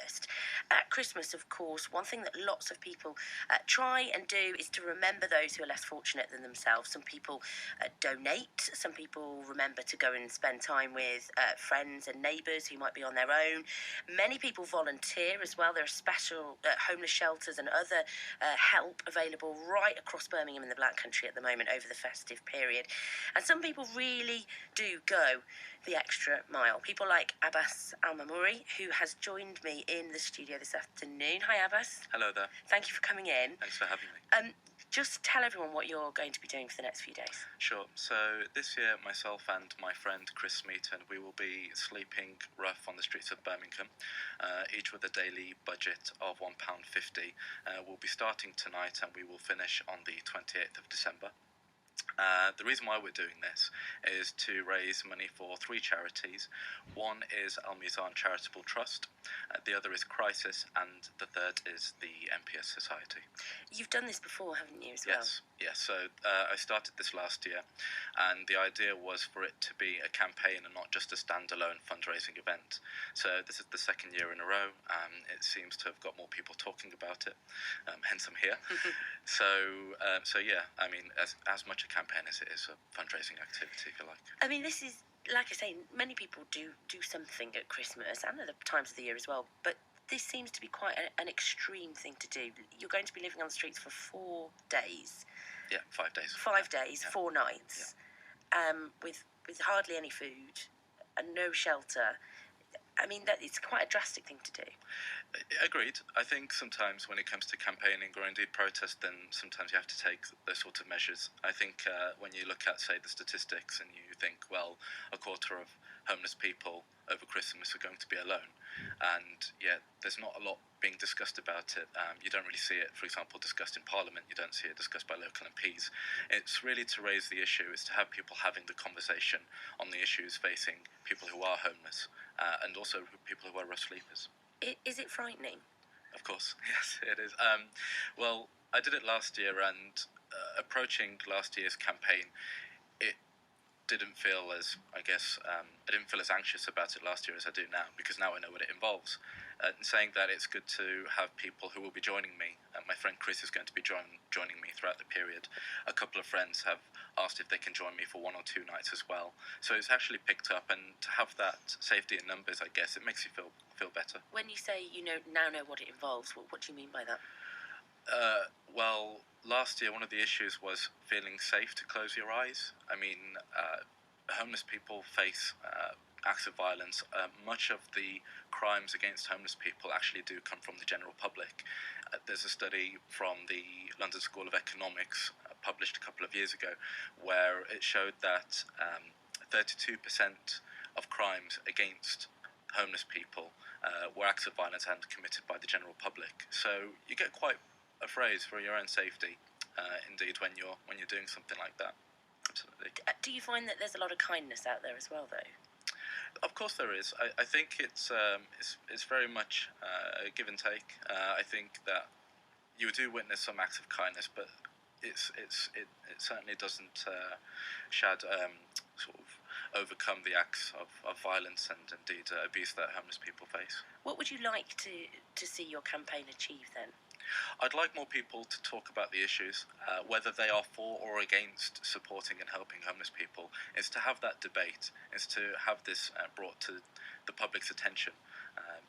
poorest. At Christmas, of course, one thing that lots of people try and do is to remember those who are less fortunate than themselves. Some people donate, some people remember to go and spend time with friends and neighbours who might be on their own. Many people volunteer as well. There are special homeless shelters and other help available right across Birmingham and the Black Country at the moment over the festive period. And some people really do go the extra mile. People like Abbas Al-Mamouri, who has joined me in the studio this afternoon. Hi, Abbas. Hello there. Thank you for coming in. Thanks for having me. Just tell everyone what you're going to be doing for the next few days. Sure. So this year, myself and my friend Chris Smeaton, we will be sleeping rough on the streets of Birmingham, each with a daily budget of £1.50. We'll be starting tonight and we will finish on the 28th of December. The reason why we're doing this is to raise money for three charities. One is Al-Mizan Charitable Trust, the other is Crisis, and the third is the MPS Society. You've done this before, haven't you, as well? Yes. So I started this last year, and the idea was for it to be a campaign and not just a standalone fundraising event. So this is the second year in a row. It seems to have got more people talking about it, hence I'm here. So yeah, I mean, as much a campaign as it is a fundraising activity, if you like. I mean, this is, like I say, many people do something at Christmas and other times of the year as well, but this seems to be quite an extreme thing to do. You're going to be living on the streets for 4 days. Yeah, 5 days. 5 days, yeah. 4 nights, with hardly any food and no shelter. I mean, it's quite a drastic thing to do. Agreed. I think sometimes when it comes to campaigning or indeed protest, then sometimes you have to take those sort of measures. I think when you look at, say, the statistics and you think, well, a quarter of homeless people over Christmas are going to be alone. And yeah, there's not a lot being discussed about it. You don't really see it, for example, discussed in Parliament. You don't see it discussed by local MPs. It's really to raise the issue. It's to have people having the conversation on the issues facing people who are homeless and also people who are rough sleepers. Is it frightening? Of course, yes, it is. Well, I did it last year, and approaching last year's campaign, it didn't feel as, I didn't feel as anxious about it last year as I do now, because now I know what it involves. Saying that, it's good to have people who will be joining me. My friend Chris is going to be joining me throughout the period. A couple of friends have asked if they can join me for 1 or 2 nights as well. So it's actually picked up, and to have that safety in numbers, I guess, it makes you feel better. When you say now know what it involves, what do you mean by that? Well, last year one of the issues was feeling safe to close your eyes. I mean, homeless people face acts of violence. Much of the crimes against homeless people actually do come from the general public. There's a study from the London School of Economics published a couple of years ago where it showed that 32% of crimes against homeless people were acts of violence and committed by the general public. So you get quite afraid for your own safety, indeed, when you're doing something like that. Absolutely. Do you find that there's a lot of kindness out there as well, though? Of course there is. I think it's very much a give and take. I think that you do witness some acts of kindness, but it certainly doesn't sort of overcome the acts of violence and indeed abuse that homeless people face. What would you like to see your campaign achieve then? I'd like more people to talk about the issues, whether they are for or against supporting and helping homeless people. It's to have that debate. It's to have this brought to the public's attention.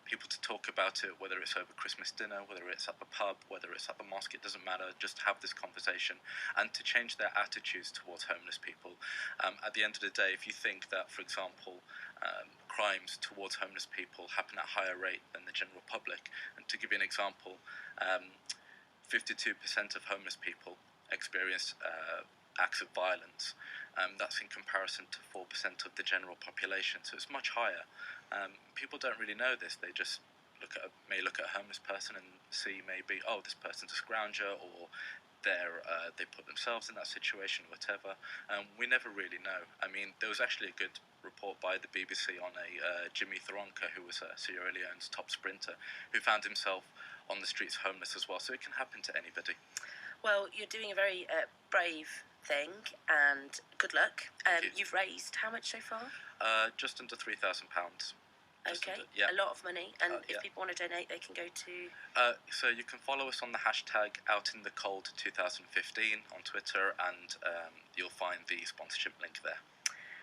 People to talk about it, whether it's over Christmas dinner, whether it's at the pub, whether it's at the mosque, it doesn't matter. Just have this conversation and to change their attitudes towards homeless people. At the end of the day, if you think that, for example, crimes towards homeless people happen at a higher rate than the general public, and to give you an example, 52% of homeless people experience acts of violence. That's in comparison to 4% of the general population, so it's much higher. People don't really know this. They just may look at a homeless person and see maybe, oh, this person's a scrounger, or they put themselves in that situation, whatever. We never really know. I mean, there was actually a good report by the BBC on a Jimmy Thoronka, who was Sierra Leone's top sprinter, who found himself on the streets homeless as well. So it can happen to anybody. Well, you're doing a very brave thing, and good luck. You've raised how much so far? Just under £3,000. Okay, Yeah. a lot of money. And if Yeah. people want to donate, they can go to... So you can follow us on the hashtag OutInTheCold2015 on Twitter, and you'll find the sponsorship link there.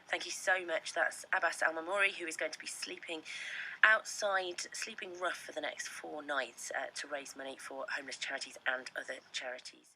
Thank you so much. That's Abbas Al-Mamouri, who is going to be sleeping outside, sleeping rough for the next 4 nights to raise money for homeless charities and other charities.